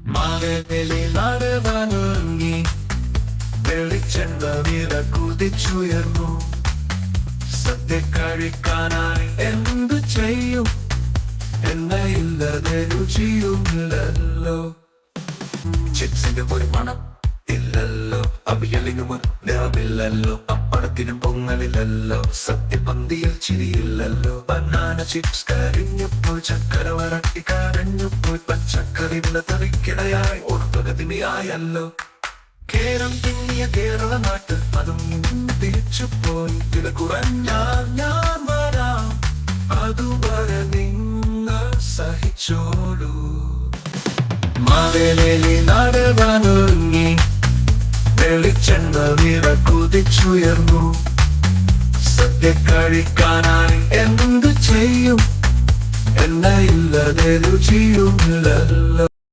മാവേലി നടവാനൊരുങ്ങി വെളിച്ചെണ്ണ വില കുതിച്ചുയർന്നു. സദ്യ കഴിക്കാനായി എന്തു ചെയ്യും? എണ്ണയില്ലതെ രുചിയുമില്ലല്ലോ. ചിപ്സിന്റെ ഒരു മണം ഇല്ലല്ലോ, അവിയലിനും നിറമില്ലല്ലോ, പപ്പടത്തിനും പൊങ്ങലില്ലല്ലോ, സത്യപന്തിയിൽ ചിരിയില്ലല്ലോ. ബനാന ചിപ്സ് കരിഞ്ഞപ്പോൾ, ചക്കര വരട്ടി കരഞ്ഞപ്പോൾ, പച്ചക്കറി തെറിക്കിടയായി ഓർപ്പകതിനിയായല്ലോ. കേരം തിന്നിയ കേരള നാട്ട് അതും തിരിച്ചുപോയി. വില കുറഞ്ഞാൽ ഞാൻ വരാം, അതുവരെ നിങ്ങൾ സഹിച്ചോളൂ. മാവേലി നടവാനൊരുങ്ങി വെളിച്ചെണ്ണ വില കുതിച്ചുയർന്നു. സദ്യ കഴിക്കാനായി എന്തു ചെയ്യും? എണ്ണയില്ലതെ രുചിയുമില്ലല്ലോ.